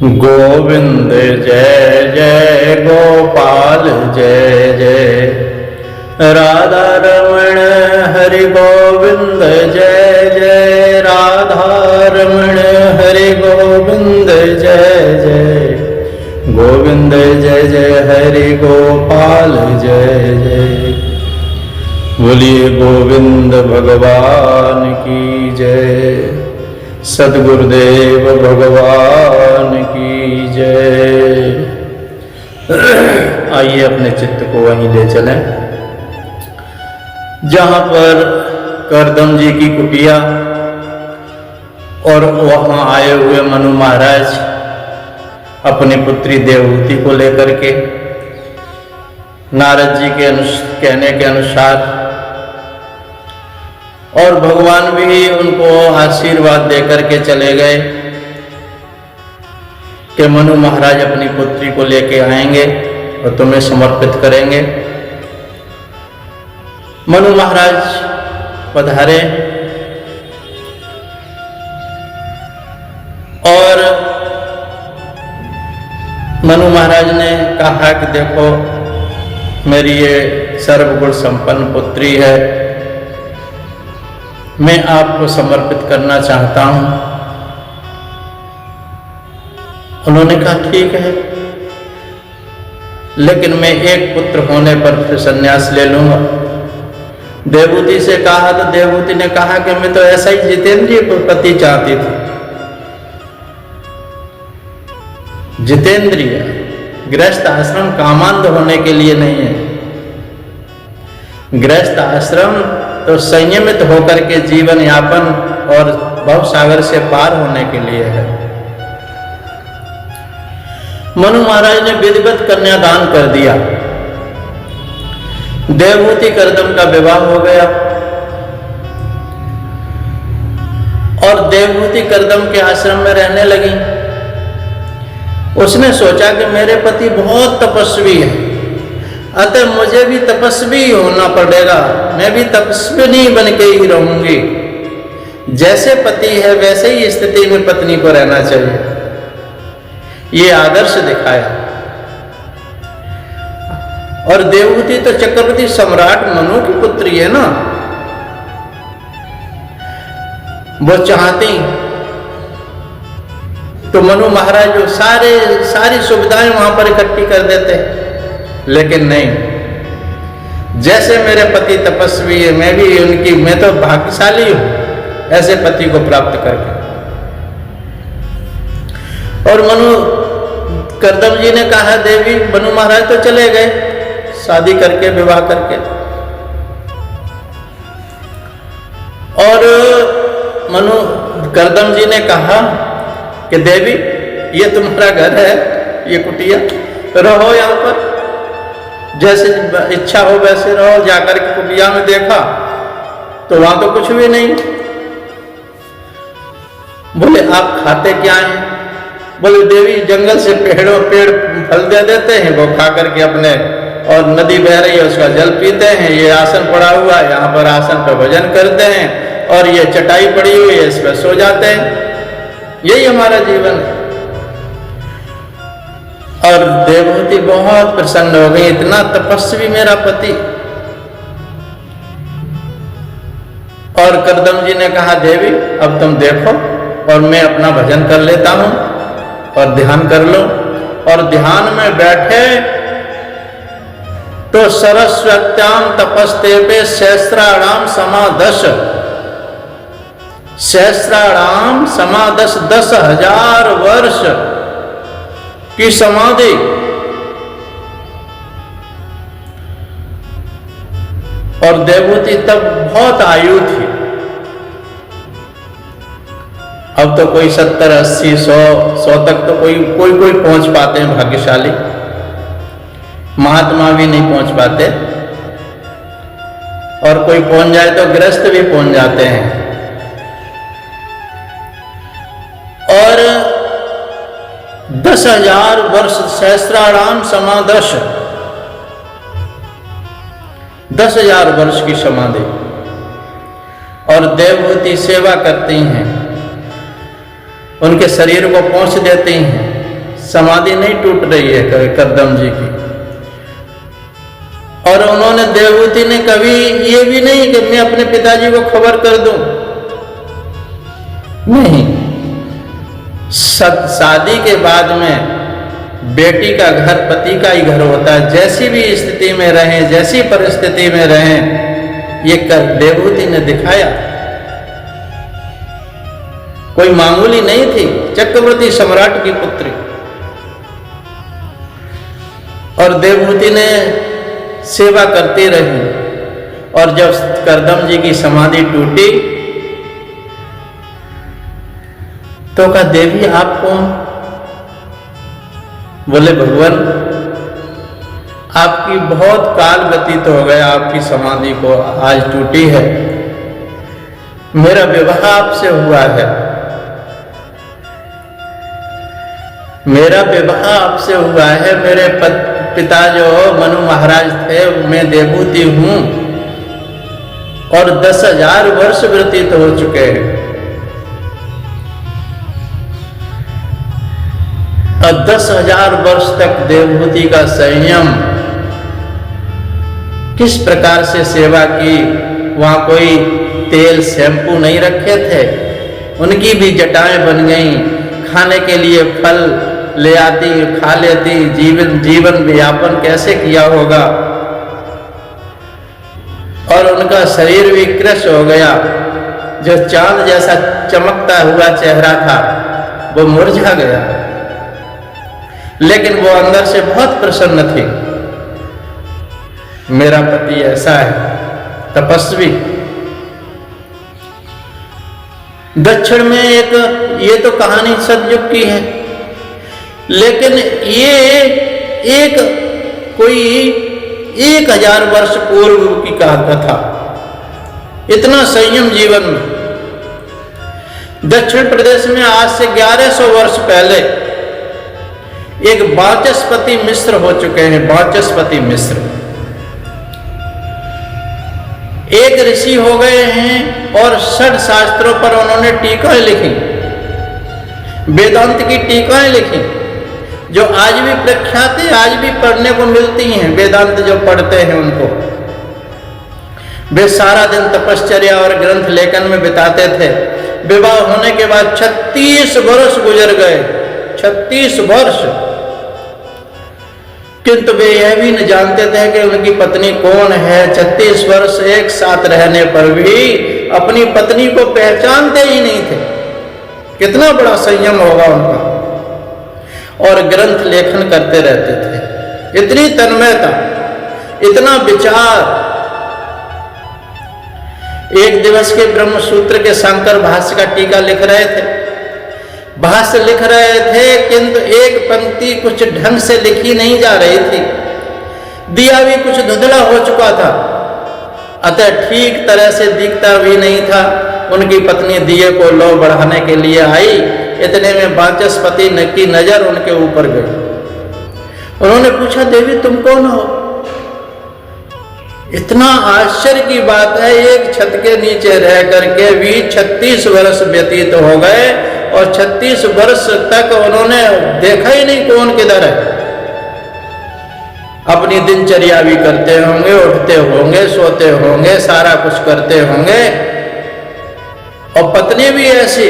गोविंद जय जय गोपाल जय जय राधा रमण हरि गोविंद जय जय राधा रमण हरि गोविंद जय जय गोविंद जय जय हरि गोपाल जय जय। बोलिए गोविंद भगवान की जय, सद्गुरुदेव भगवान की जय। आइए अपने चित्त को वहीं ले चलें जहां पर करदम जी की कुटिया और वहां आए हुए मनु महाराज अपनी पुत्री देवहूति को लेकर के नारद जी के कहने के अनुसार, और भगवान भी उनको आशीर्वाद देकर के चले गए कि मनु महाराज अपनी पुत्री को लेके आएंगे और तुम्हें समर्पित करेंगे। मनु महाराज पधारे और मनु महाराज ने कहा कि देखो मेरी ये सर्वगुण संपन्न पुत्री है, मैं आपको समर्पित करना चाहता हूं। उन्होंने कहा ठीक है, लेकिन मैं एक पुत्र होने पर फिर संन्यास ले लूंगा। देवहूति से कहा तो देवहूति ने कहा कि मैं तो ऐसा ही जितेंद्रिय पति चाहती थी। जितेंद्रिय गृहस्थ आश्रम कामांध होने के लिए नहीं है। गृहस्थ आश्रम तो संयमित होकर के जीवन यापन और भवसागर से पार होने के लिए है। मनु महाराज ने विधिवत कन्यादान कर दिया। देवहूति करदम का विवाह हो गया और देवहूति करदम के आश्रम में रहने लगी। उसने सोचा कि मेरे पति बहुत तपस्वी है, अतः मुझे भी तपस्वी होना पड़ेगा, मैं भी तपस्विनी बन के ही रहूंगी। जैसे पति है वैसे ही स्थिति में पत्नी को रहना चाहिए, ये आदर्श दिखाया। और देवहूति तो चक्रवर्ती सम्राट मनु की पुत्री है ना, वो चाहती तो मनु महाराज जो सारी सुविधाएं वहां पर इकट्ठी कर देते, लेकिन नहीं। जैसे मेरे पति तपस्वी है, मैं तो भाग्यशाली हूं ऐसे पति को प्राप्त करके। और करदम जी ने कहा देवी, मनु महाराज तो चले गए शादी करके, विवाह करके, और करदम जी ने कहा कि देवी ये तुम्हारा घर है, ये कुटिया, रहो यहाँ पर, जैसे इच्छा हो वैसे रहो। जाकर के कुटिया में देखा तो वहां तो कुछ भी नहीं। बोले आप खाते क्या हैं? बोले देवी जंगल से पेड़ फल दे देते हैं, वो खा करके अपने, और नदी बह रही है उसका जल पीते हैं। ये आसन पड़ा हुआ है, यहाँ पर आसन पर भजन करते हैं, और ये चटाई पड़ी हुई है इस पर सो जाते हैं। यही हमारा जीवन है। और देवहूति बहुत प्रसन्न हो गई, इतना तपस्वी मेरा पति। और करदम जी ने कहा देवी अब तुम देखो और मैं अपना भजन कर लेता हूं, और ध्यान कर लो। और ध्यान में बैठे तो सरस्वत्याम तपस्तेपे सहस्राणाम समादश, सहस्राणाम समादश 10,000 वर्ष की समाधि। और देवहूति तब बहुत आयु थी, अब तो कोई 70, 80, 100 तक तो कोई पहुंच पाते हैं, भाग्यशाली। महात्मा भी नहीं पहुंच पाते, और कोई पहुंच जाए तो गृहस्थ भी पहुंच जाते हैं। और 10,000 वर्ष सहस्राणाम समादश, 10,000 वर्ष की समाधि। और देवहूति सेवा करती हैं, उनके शरीर को पोंछ देती हैं, समाधि नहीं टूट रही है करदम जी की। और उन्होंने, देवहूति ने कभी ये भी नहीं कि मैं अपने पिताजी को खबर कर दूं, नहीं। शादी के बाद में बेटी का घर पति का ही घर होता है, जैसी भी स्थिति में रहें, जैसी परिस्थिति में रहें, ये देवहूति ने दिखाया। कोई मामूली नहीं थी, चक्रवर्ती सम्राट की पुत्री। और देवहूति ने सेवा करती रही। और जब करदम जी की समाधि टूटी तो कहा, देवी आप कौन? बोले, भगवान आपकी बहुत काल व्यतीत हो गया, आपकी समाधि को आज टूटी है, मेरा विवाह आपसे हुआ है, मेरा विवाह आपसे हुआ है। मेरे पिता जो मनु महाराज थे, मैं देवहूति हूं और 10,000 वर्ष व्यतीत हो चुके हैं। और 10,000 वर्ष तक देवहूति का संयम, किस प्रकार से सेवा की। वहां कोई तेल शैम्पू नहीं रखे थे, उनकी भी जटाएं बन गईं। खाने के लिए फल ले आती, खा लेती। जीवन व्यापन कैसे किया होगा। और उनका शरीर भी कृश हो गया, जो चांद जैसा चमकता हुआ चेहरा था वो मुरझा गया, लेकिन वो अंदर से बहुत प्रसन्न थी। मेरा पति ऐसा है, तपस्वी। दक्षिण में ये तो कहानी सतयुग की है, लेकिन ये एक कोई 1000 वर्ष पूर्व की कथा। इतना संयम जीवन में। दक्षिण प्रदेश में आज से 1100 वर्ष पहले एक वाचस्पति मिश्र हो चुके हैं। वाचस्पति मिश्र एक ऋषि हो गए हैं और 6 शास्त्रों पर उन्होंने टीकाएं लिखी, वेदांत की टीकाएं लिखी, जो आज भी प्रख्यात है, आज भी पढ़ने को मिलती हैं। वेदांत जो पढ़ते हैं उनको, वे सारा दिन तपश्चर्या और ग्रंथ लेखन में बिताते थे। विवाह होने के बाद 36 वर्ष गुजर गए, 36 वर्ष। किंतु वे यह भी न जानते थे कि उनकी पत्नी कौन है। 36 वर्ष एक साथ रहने पर भी अपनी पत्नी को पहचानते ही नहीं थे। कितना बड़ा संयम होगा उनका। और ग्रंथ लेखन करते रहते थे। इतनी तन्मयता, इतना विचार। एक दिवस के ब्रह्म सूत्र के शंकर भाष्य का टीका लिख रहे थे। भाष्य लिख रहे थे, किंतु एक पंक्ति कुछ ढंग से लिखी नहीं जा रही थी। दिया भी कुछ धुंधला हो चुका था, अतः ठीक तरह से दिखता भी नहीं था। उनकी पत्नी दिए को लो बढ़ाने के लिए आई। इतने में वाचस्पति की नजर उनके ऊपर गई। उन्होंने पूछा, देवी तुम कौन हो? इतना आश्चर्य की बात है, एक छत के नीचे रह करके भी 36 वर्ष व्यतीत हो गए और 36 वर्ष तक उन्होंने देखा ही नहीं कौन किधर है। अपनी दिनचर्या भी करते होंगे, उठते होंगे, सोते होंगे, सारा कुछ करते होंगे। और पत्नी भी ऐसी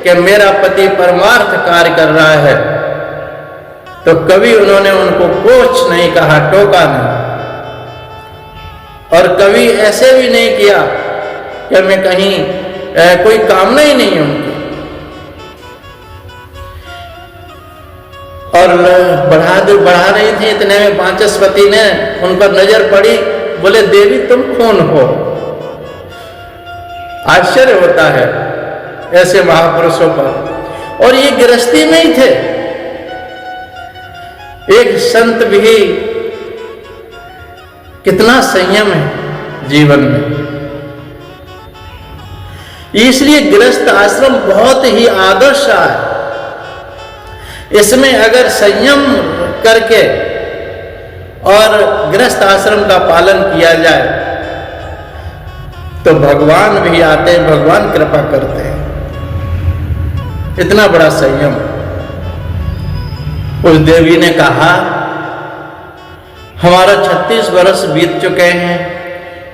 कि मेरा पति परमार्थ कार्य कर रहा है, तो कभी उन्होंने उनको कुछ नहीं कहा, टोका नहीं। और कभी ऐसे भी नहीं किया कि मैं कहीं कोई कामना ही नहीं उनकी। और बढ़ा रही थी। इतने में वाचस्पति ने उन पर नजर पड़ी। बोले, देवी तुम कौन हो? आश्चर्य होता है ऐसे महापुरुषों पर। और ये गृहस्थी में ही थे। एक संत भी, कितना संयम है जीवन में। इसलिए गृहस्थ आश्रम बहुत ही आदर्श है। इसमें अगर संयम करके और गृहस्थ आश्रम का पालन किया जाए तो भगवान भी आते हैं, भगवान कृपा करते हैं। इतना बड़ा संयम। उस देवी ने कहा, हमारा 36 वर्ष बीत चुके हैं,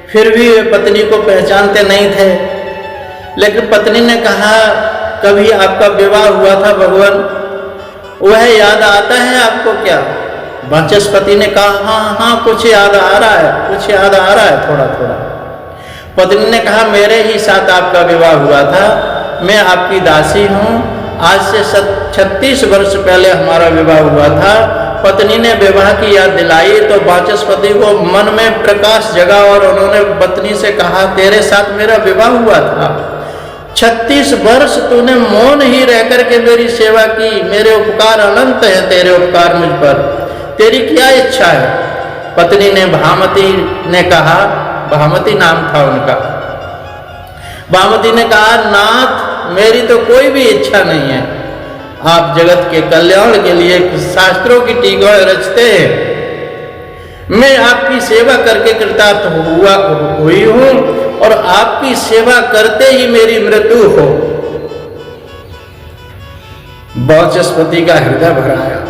फिर भी वे पत्नी को पहचानते नहीं थे। लेकिन पत्नी ने कहा, कभी आपका विवाह हुआ था भगवान, वह याद आता है आपको क्या? वाचस्पति ने कहा, हाँ हाँ कुछ याद आ रहा है, कुछ याद आ रहा है थोड़ा थोड़ा। पत्नी ने कहा, मेरे ही साथ आपका विवाह हुआ था, मैं आपकी दासी हूँ, आज से 36 वर्ष पहले हमारा विवाह हुआ था। पत्नी ने विवाह की याद दिलाई तो वाचस्पति को मन में प्रकाश जगा और उन्होंने पत्नी से कहा, तेरे साथ मेरा विवाह हुआ था, 36 वर्ष तूने मौन ही रह करके मेरी सेवा की, मेरे उपकार अनंत है, तेरे उपकार मुझ पर, तेरी क्या इच्छा है? पत्नी ने भामती ने कहा, भामती नाम था उनका, भामती ने कहा, नाथ मेरी तो कोई भी इच्छा नहीं है, आप जगत के कल्याण के लिए शास्त्रों की टीका रचते हैं, मैं आपकी सेवा करके कृतार्थ हुई हूं और आपकी सेवा करते ही मेरी मृत्यु हो। वाचस्पति का हृदय भर आया।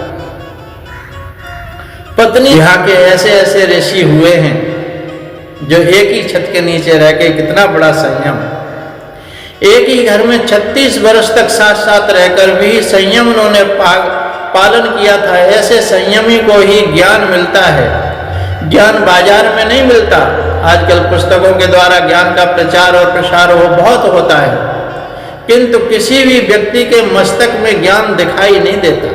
पत्नी, यहाँ के ऐसे ऐसे ऋषि हुए हैं जो एक ही छत के नीचे रह के, कितना बड़ा संयम, एक ही घर में 36 वर्ष तक साथ साथ रहकर भी संयम उन्होंने पालन किया था। ऐसे संयमी को ही ज्ञान मिलता है, ज्ञान बाजार में नहीं मिलता। आजकल पुस्तकों के द्वारा ज्ञान का प्रचार और प्रसार बहुत होता है, किंतु किसी भी व्यक्ति के मस्तक में ज्ञान दिखाई नहीं देता।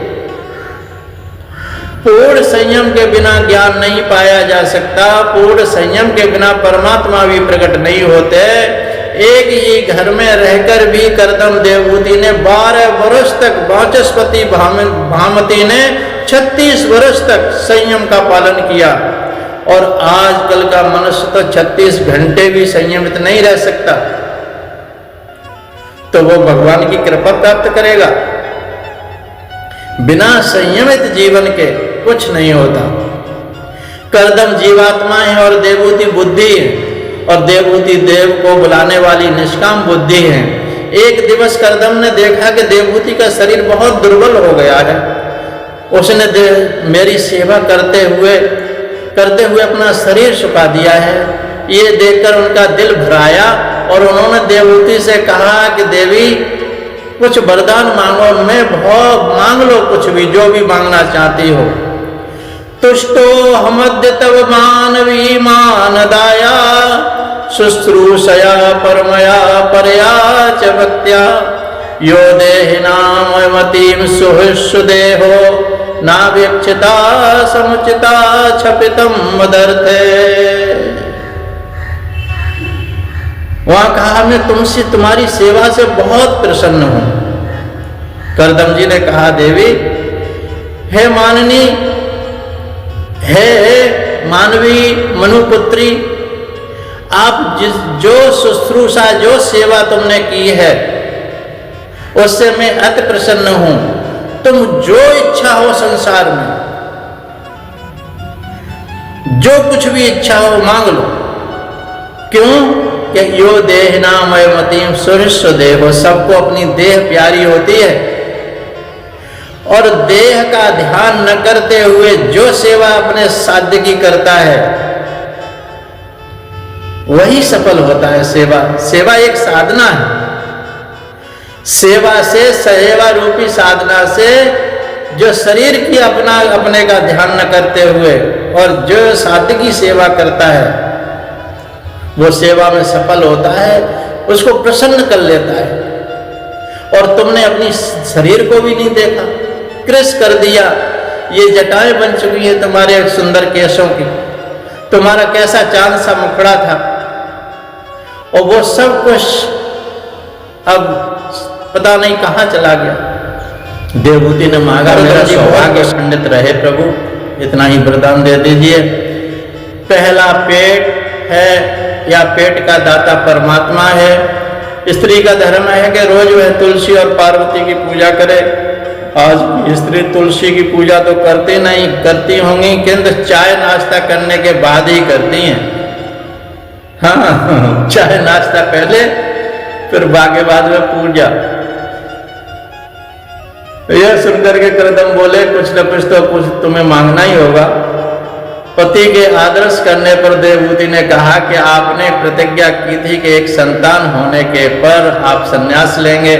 पूर्ण संयम के बिना ज्ञान नहीं पाया जा सकता, पूर्ण संयम के बिना परमात्मा भी प्रकट नहीं होते। एक ही घर में रहकर भी करदम देवहूति ने 12 वर्ष तक, वाचस्पति भामती ने 36 वर्ष तक संयम का पालन किया, और आजकल का मनुष्य तो 36 घंटे भी संयमित नहीं रह सकता, तो वो भगवान की कृपा प्राप्त करेगा। बिना संयमित जीवन के कुछ नहीं होता। करदम जीवात्मा है और देवहूति बुद्धि है, और देवहूति देव को बुलाने वाली निष्काम बुद्धि है। एक दिवस करदम ने देखा कि देवहूति का शरीर बहुत दुर्बल हो गया है। उसने मेरी सेवा करते हुए अपना शरीर सुखा दिया है। ये देखकर उनका दिल भराया और उन्होंने देवहूति से कहा कि देवी कुछ वरदान मांगो, मैं बहुत मांग लो, कुछ भी जो भी मांगना चाहती हो। तुष्टो हमद्य तव मानवी मानदाया शुश्रूषया परमया परया च भक्त्या यो देहिनामतीं सुहृत्सुदेहो नावेक्षिता समुचिता क्षपितं मदर्थे। वहां कहा, मैं तुमसे, तुम्हारी सेवा से बहुत प्रसन्न हूं। करदम जी ने कहा, देवी हे माननी, हे मानवी मनुपुत्री, आप जो शुश्रूषा, जो सेवा तुमने की है उससे मैं अति प्रसन्न हूं। तुम जो इच्छा हो संसार में, जो कुछ भी इच्छा हो मांग लो। क्यों? कि यो देहना मयमतीम सुहृत्सु देहो, सबको अपनी देह प्यारी होती है, और देह का ध्यान न करते हुए जो सेवा अपने साध्य की करता है वही सफल होता है। सेवा एक साधना है। सेवा से, सहेवा रूपी साधना से, जो शरीर की अपने का ध्यान न करते हुए और जो साध्य की सेवा करता है वो सेवा में सफल होता है, उसको प्रसन्न कर लेता है। और तुमने अपनी शरीर को भी नहीं देखा, कृश कर दिया। ये जटाएं बन चुकी है तुम्हारे सुंदर केशों की, तुम्हारा कैसा चांद सा मुखड़ा था, और वो सब कुछ अब पता नहीं कहाँ चला गया। देवहूति ने मांगा, मेरा सौभाग्य खंडित रहे प्रभु, इतना ही वरदान दे दीजिए। पहला पेट है या पेट का दाता परमात्मा है। स्त्री का धर्म है कि रोज वह तुलसी और पार्वती की पूजा करे। आज स्त्री तुलसी की पूजा तो करती नहीं, करती होंगी किंतु चाय नाश्ता करने के बाद ही करती हैं। हाँ, चाय नाश्ता पहले, फिर बाकी बाद में पूजा। यह सुनकर के करदम बोले, कुछ न कुछ तो कुछ तुम्हें मांगना ही होगा। पति के आदर्श करने पर देवहूति ने कहा कि आपने प्रतिज्ञा की थी कि एक संतान होने के पर आप संन्यास लेंगे।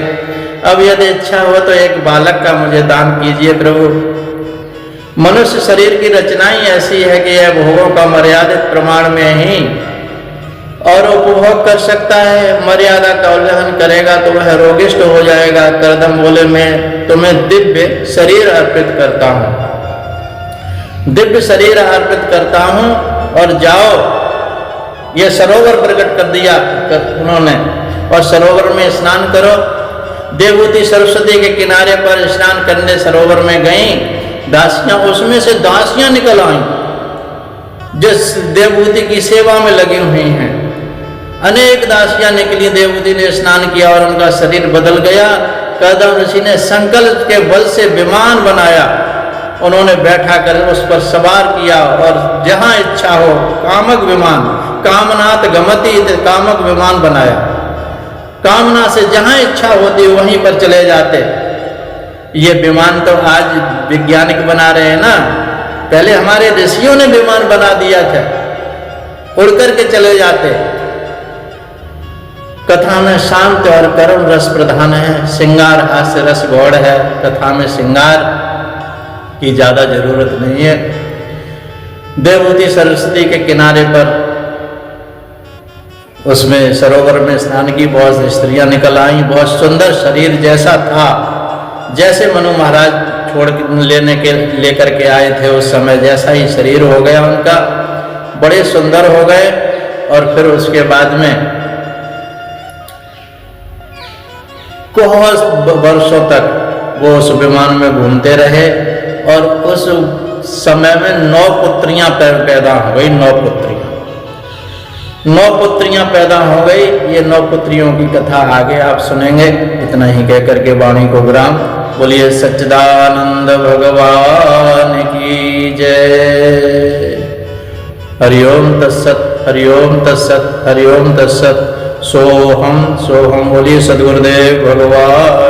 अब यदि इच्छा हो तो एक बालक का मुझे दान कीजिए प्रभु। मनुष्य शरीर की रचना ही ऐसी है कि यह भोगों का मर्यादित प्रमाण में ही और उपभोग कर सकता है। मर्यादा का उल्लंघन करेगा तो वह रोगिष्ठ हो जाएगा। करदम बोले, मैं तुम्हें दिव्य शरीर अर्पित करता हूँ, दिव्य शरीर अर्पित करता हूँ और जाओ। ये सरोवर प्रकट कर दिया उन्होंने, और सरोवर में स्नान करो। देवहूति सरस्वती के किनारे पर स्नान करने सरोवर में गईं। दासियां, उसमें से दासियां निकल आईं जो देवहूति की सेवा में लगी हुई हैं। अनेक दासियां निकली, देवहूति ने स्नान किया और उनका शरीर बदल गया। करदम ऋषि ने संकल्प के बल से विमान बनाया, उन्होंने बैठा कर उस पर सवार किया और जहां इच्छा हो कामक विमान, कामनात गमति, कामक विमान बनाया। कामना से जहां इच्छा होती वहीं पर चले जाते। ये विमान तो आज वैज्ञानिक बना रहे हैं ना, पहले हमारे ऋषियों ने विमान बना दिया था, उड़ करके चले जाते। कथा में शांत और कर्म रस प्रधान है, श्रृंगार हास्य रस गौड़ है। कथा में श्रृंगार की ज्यादा जरूरत नहीं है। देवहूति सरस्वती के किनारे पर उसमें सरोवर में स्नान की, बहुत स्त्रियां निकल आई। बहुत सुंदर शरीर जैसा था, जैसे मनु महाराज छोड़ लेकर के आए थे उस समय, जैसा ही शरीर हो गया उनका। बड़े सुंदर हो गए। और फिर उसके बाद में बहुत वर्षों तक वो उस विमान में घूमते रहे। और उस समय में 9 पुत्रियां पैदा हो गई। 9 पुत्रियां पैदा हो गई। ये 9 पुत्रियों की कथा आगे आप सुनेंगे। इतना ही कह करके वाणी को विराम। बोलिए सच्चिदानंद भगवान की जय। हरिओम तत्सत, हरिओम तत्सत, हरिओम तत्सत। सोहम सोहम। बोलिए सद्गुरुदेव भगवान